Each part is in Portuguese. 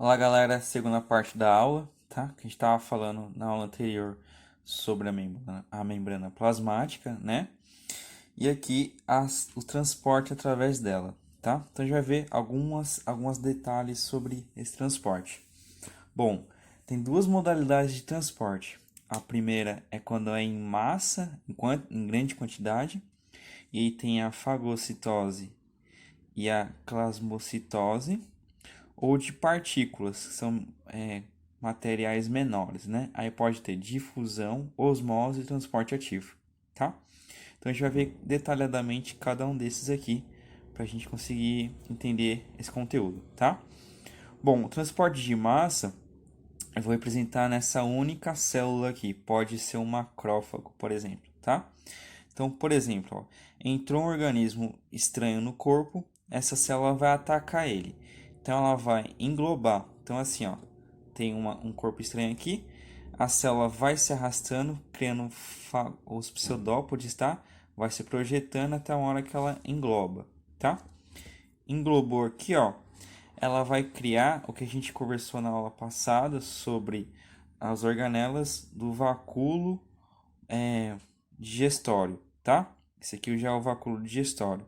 Olá, galera, segunda parte da aula, tá? Que a gente estava falando na aula anterior sobre a membrana plasmática, né? E aqui o transporte através dela, tá? Então a gente vai ver alguns detalhes sobre esse transporte. Bom, tem duas modalidades de transporte. A primeira é quando é em massa, em grande quantidade, e aí tem a fagocitose e a plasmocitose ou de partículas, que são materiais menores, né? Aí pode ter difusão, osmose e transporte ativo, tá? Então a gente vai ver detalhadamente cada um desses aqui para a gente conseguir entender esse conteúdo, tá? Bom, o transporte de massa eu vou representar nessa única célula aqui, pode ser um macrófago, por exemplo, tá? Então, por exemplo, ó, entrou um organismo estranho no corpo, essa célula vai atacar ele. Então, ela vai englobar. Então, assim, ó, tem um corpo estranho aqui, a célula vai se arrastando, criando os pseudópodes, tá? Vai se projetando até a hora que ela engloba, tá? Englobou aqui, ó, ela vai criar o que a gente conversou na aula passada sobre as organelas do vacúolo digestório, tá? Esse aqui já é o vacúolo digestório.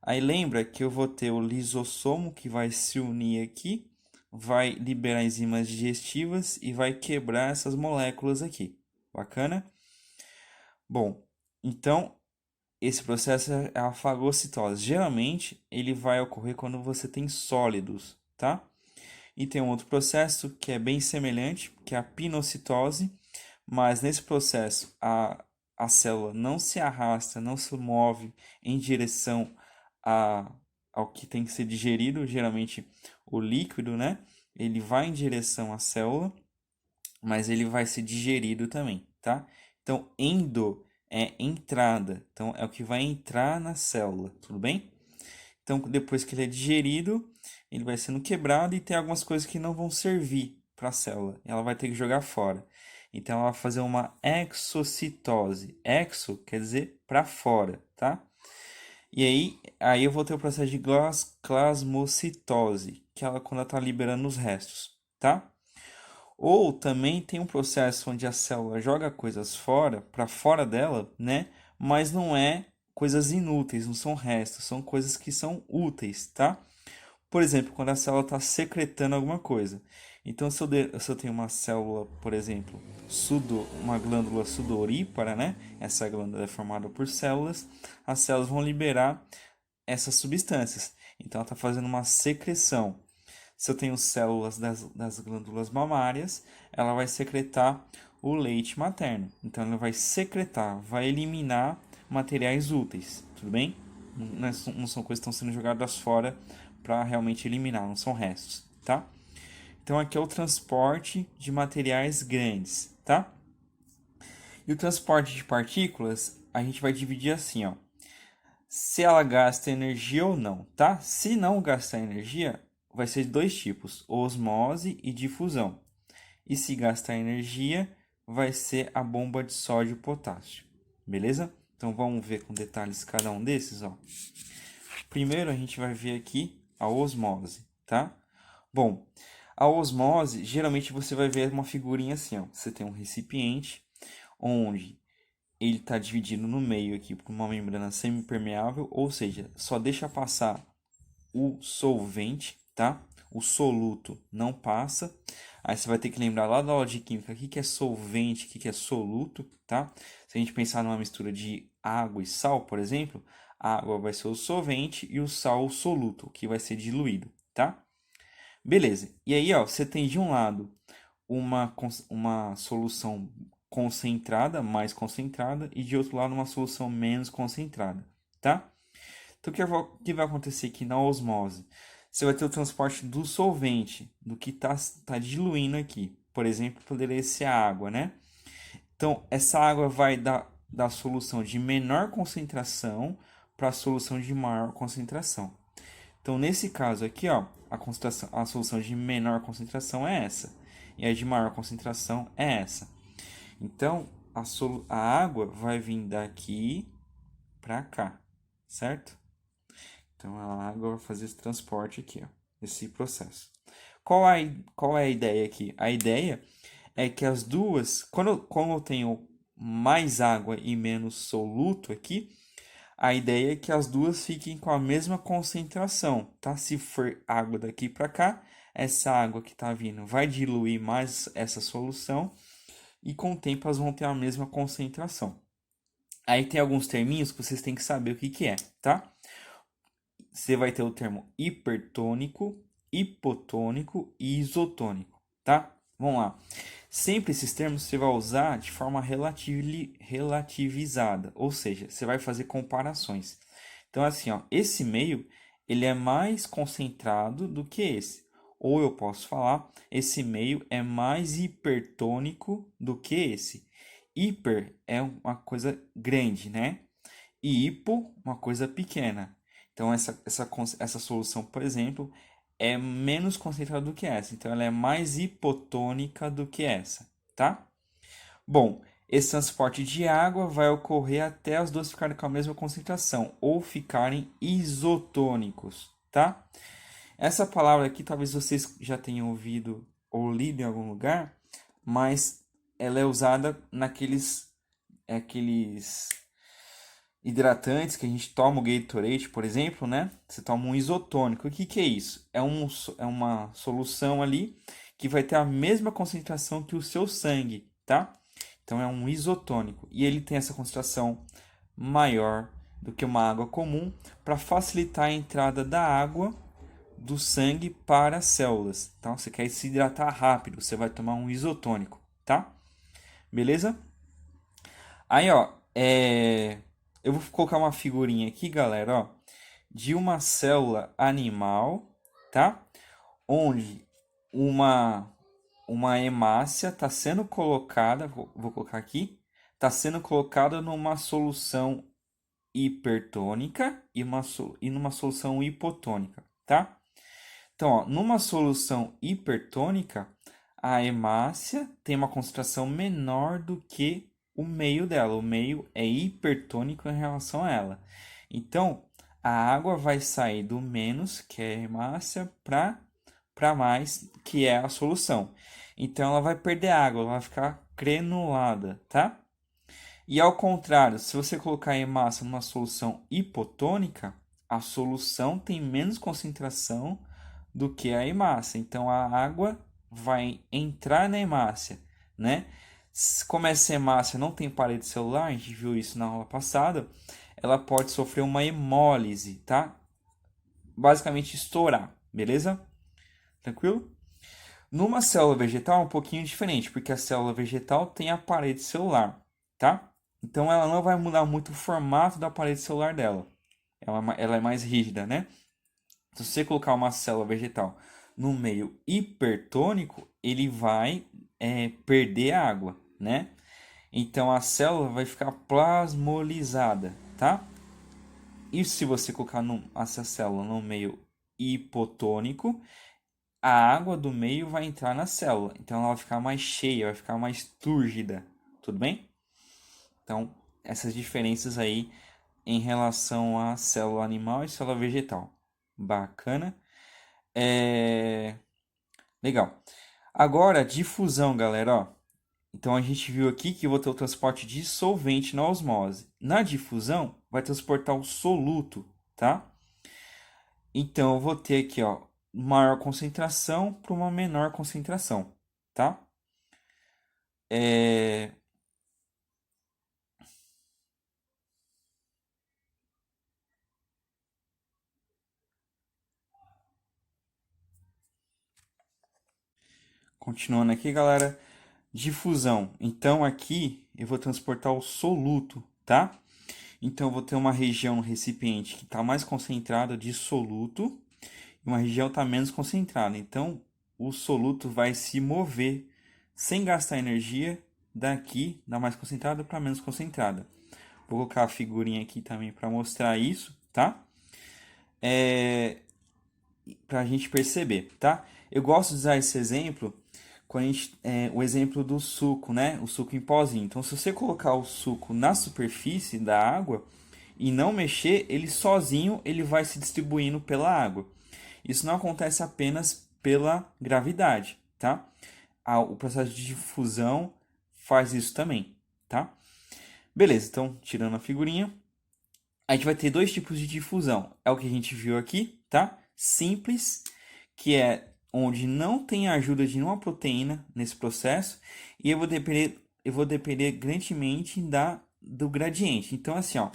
Aí lembra que eu vou ter o lisossomo que vai se unir aqui, vai liberar enzimas digestivas e vai quebrar essas moléculas aqui. Bacana? Bom, então esse processo é a fagocitose. Geralmente ele vai ocorrer quando você tem sólidos, tá? E tem um outro processo que é bem semelhante, que é a pinocitose, mas nesse processo a célula não se arrasta, não se move em direção a, ao que tem que ser digerido, geralmente o líquido, né? Ele vai em direção à célula, mas ele vai ser digerido também, tá? Então, endo é entrada, então é o que vai entrar na célula, tudo bem? Então, depois que ele é digerido, ele vai sendo quebrado e tem algumas coisas que não vão servir para a célula. Ela vai ter que jogar fora. Então, ela vai fazer uma exocitose. Exo quer dizer para fora, tá? E aí eu vou ter o processo de plasmocitose, que ela quando ela está liberando os restos, tá? Ou também tem um processo onde a célula joga coisas fora, para fora dela, né? Mas não é coisas inúteis, não são restos, são coisas que são úteis, tá? Por exemplo, quando a célula está secretando alguma coisa. Então, se eu tenho uma célula, por exemplo, uma glândula sudorípara, né? Essa glândula é formada por células, as células vão liberar essas substâncias. Então, ela está fazendo uma secreção. Se eu tenho células das glândulas mamárias, ela vai secretar o leite materno. Então, ela vai secretar, vai eliminar materiais úteis, tudo bem? Não são coisas que estão sendo jogadas fora para realmente eliminar, não são restos, tá? Então, aqui é o transporte de materiais grandes, tá? E o transporte de partículas, a gente vai dividir assim, ó. Se ela gasta energia ou não, tá? Se não gastar energia, vai ser de dois tipos, osmose e difusão. E se gastar energia, vai ser a bomba de sódio e potássio. Beleza? Então vamos ver com detalhes cada um desses, ó. Primeiro a gente vai ver aqui a osmose, tá? Bom, a osmose, geralmente você vai ver uma figurinha assim, ó. Você tem um recipiente onde ele está dividido no meio aqui por uma membrana semipermeável, ou seja, só deixa passar o solvente, tá? O soluto não passa. Aí você vai ter que lembrar lá da aula de química o que é solvente, o que é soluto, tá? Se a gente pensar numa mistura de água e sal, por exemplo, a água vai ser o solvente e o sal o soluto, que vai ser diluído, tá? Beleza. E aí, ó, você tem de um lado uma solução concentrada, mais concentrada, e de outro lado uma solução menos concentrada, tá? Então, o que vai acontecer aqui na osmose? Você vai ter o transporte do solvente, do que tá diluindo aqui. Por exemplo, poderia ser a água, né? Então, essa água vai da solução de menor concentração para a solução de maior concentração. Então, nesse caso aqui, ó, a solução de menor concentração é essa. E a de maior concentração é essa. Então, a água vai vir daqui para cá, certo? Então, a água vai fazer esse transporte aqui, ó, esse processo. Qual é a ideia aqui? A ideia é que as duas, como eu tenho mais água e menos soluto aqui, a ideia é que as duas fiquem com a mesma concentração, tá? Se for água daqui para cá, essa água que está vindo vai diluir mais essa solução e com o tempo elas vão ter a mesma concentração. Aí tem alguns terminhos que vocês têm que saber o que que é, tá? Você vai ter o termo hipertônico, hipotônico e isotônico, tá? Vamos lá. Sempre esses termos você vai usar de forma relativizada, ou seja, você vai fazer comparações. Então, assim, ó, esse meio ele é mais concentrado do que esse. Ou eu posso falar, esse meio é mais hipertônico do que esse. Hiper é uma coisa grande, né? E hipo, uma coisa pequena. Então, essa solução, por exemplo, é menos concentrada do que essa. Então, ela é mais hipotônica do que essa, tá? Bom, esse transporte de água vai ocorrer até as duas ficarem com a mesma concentração ou ficarem isotônicos, tá? Essa palavra aqui talvez vocês já tenham ouvido ou lido em algum lugar, mas ela é usada aqueles hidratantes que a gente toma, o Gatorade, por exemplo, né? Você toma um isotônico. O que que é isso? É uma solução ali que vai ter a mesma concentração que o seu sangue, tá? Então é um isotônico e ele tem essa concentração maior do que uma água comum para facilitar a entrada da água do sangue para as células. Então, você quer se hidratar rápido, você vai tomar um isotônico, tá? Beleza? Aí, ó, eu vou colocar uma figurinha aqui, galera, ó, de uma célula animal, tá? Onde uma hemácia está sendo colocada, vou colocar aqui, está sendo colocada numa solução hipertônica e numa solução hipotônica, tá? Então, ó, numa solução hipertônica, a hemácia tem uma concentração menor do que o meio dela. O meio é hipertônico em relação a ela. Então, a água vai sair do menos, que é a hemácia, para mais, que é a solução. Então, ela vai perder água, ela vai ficar granulada, tá? E ao contrário, se você colocar a hemácia numa solução hipotônica, a solução tem menos concentração do que a hemácia. Então a água vai entrar na hemácia, né? Como essa hemácia não tem parede celular, a gente viu isso na aula passada, ela pode sofrer uma hemólise, tá? Basicamente estourar, beleza? Tranquilo? Numa célula vegetal é um pouquinho diferente, porque a célula vegetal tem a parede celular, tá? Então ela não vai mudar muito o formato da parede celular dela. Ela é mais rígida, né? Se você colocar uma célula vegetal no meio hipertônico, ele vai perder água, né? Então a célula vai ficar plasmolizada, tá? E se você colocar essa célula no meio hipotônico, a água do meio vai entrar na célula. Então ela vai ficar mais cheia, vai ficar mais túrgida, tudo bem? Então, essas diferenças aí em relação à célula animal e célula vegetal. Bacana. Legal. Agora, difusão, galera, ó. Então, a gente viu aqui que eu vou ter o transporte de solvente na osmose. Na difusão, vai transportar o soluto, tá? Então, eu vou ter aqui, ó, maior concentração para uma menor concentração, tá? Continuando aqui, galera. Difusão. Então, aqui eu vou transportar o soluto, tá? Então, eu vou ter uma região no recipiente que está mais concentrada de soluto e uma região está menos concentrada. Então, o soluto vai se mover sem gastar energia daqui, da mais concentrada para menos concentrada. Vou colocar a figurinha aqui também para mostrar isso, tá? Para a gente perceber, tá? Eu gosto de usar esse exemplo quando o exemplo do suco, né? O suco em pozinho. Então, se você colocar o suco na superfície da água e não mexer, ele sozinho ele vai se distribuindo pela água. Isso não acontece apenas pela gravidade, tá? O processo de difusão faz isso também, tá? Beleza, então, tirando a figurinha, a gente vai ter dois tipos de difusão. É o que a gente viu aqui, tá? Simples, que é onde não tem a ajuda de nenhuma proteína nesse processo, e eu vou depender grandemente do gradiente. Então, assim, ó,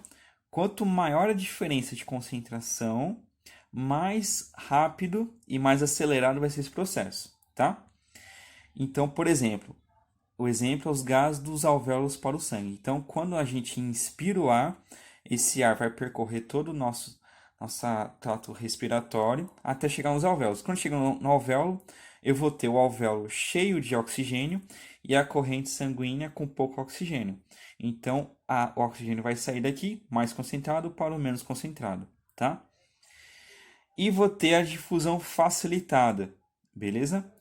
quanto maior a diferença de concentração, mais rápido e mais acelerado vai ser esse processo, tá? Então, por exemplo, o exemplo é os gases dos alvéolos para o sangue. Então, quando a gente inspira o ar, esse ar vai percorrer todo o nosso trato respiratório até chegar nos alvéolos. Quando chega no alvéolo, eu vou ter o alvéolo cheio de oxigênio e a corrente sanguínea com pouco oxigênio. Então, o oxigênio vai sair daqui mais concentrado para o menos concentrado, tá? E vou ter a difusão facilitada, beleza?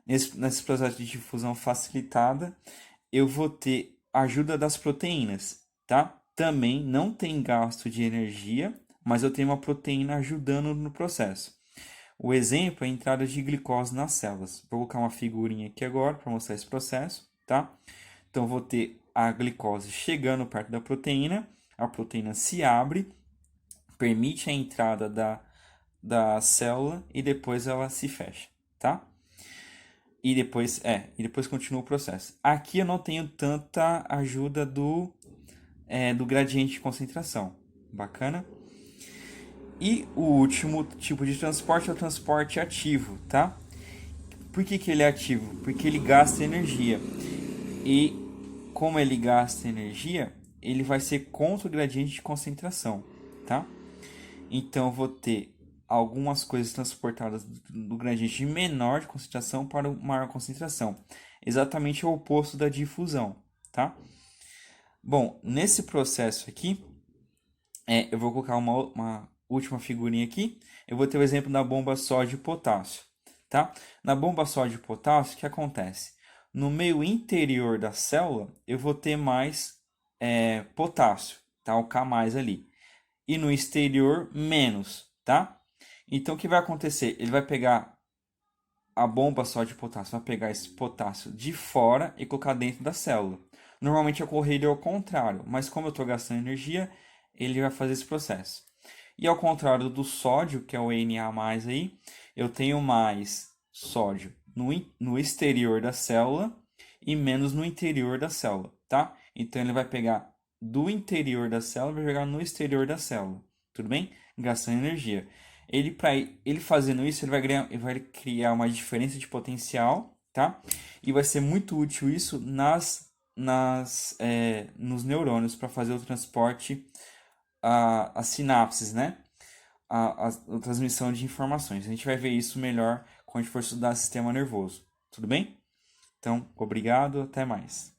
Nesse processo de difusão facilitada, eu vou ter ajuda das proteínas, tá? Também não tem gasto de energia, mas eu tenho uma proteína ajudando no processo. O exemplo é a entrada de glicose nas células. Vou colocar uma figurinha aqui agora para mostrar esse processo, tá? Então, vou ter a glicose chegando perto da proteína, a proteína se abre, permite a entrada da célula e depois ela se fecha, tá? E depois continua o processo. Aqui eu não tenho tanta ajuda do gradiente de concentração. Bacana? E o último tipo de transporte é o transporte ativo, tá? Por que ele é ativo? Porque ele gasta energia. E como ele gasta energia, ele vai ser contra o gradiente de concentração, tá? Então eu vou ter algumas coisas transportadas do gradiente de menor de concentração para o maior concentração. Exatamente o oposto da difusão, tá? Bom, nesse processo aqui, eu vou colocar uma última figurinha aqui. Eu vou ter o exemplo da bomba sódio e potássio, tá? Na bomba sódio e potássio, o que acontece? No meio interior da célula, eu vou ter mais potássio, tá? O K mais ali. E no exterior, menos, tá? Então, o que vai acontecer? Ele vai pegar a bomba sódio e potássio, vai pegar esse potássio de fora e colocar dentro da célula. Normalmente ocorreria ao contrário, mas como eu estou gastando energia, ele vai fazer esse processo. E ao contrário do sódio, que é o Na+, aí, eu tenho mais sódio no exterior da célula e menos no interior da célula, tá? Então ele vai pegar do interior da célula e vai jogar no exterior da célula, tudo bem? Gastando energia. Para ele fazendo isso, ele vai criar uma diferença de potencial, tá? E vai ser muito útil isso nos neurônios para fazer o transporte, as sinapses, né? A transmissão de informações. A gente vai ver isso melhor quando a gente for estudar sistema nervoso, tudo bem? Então, obrigado, até mais.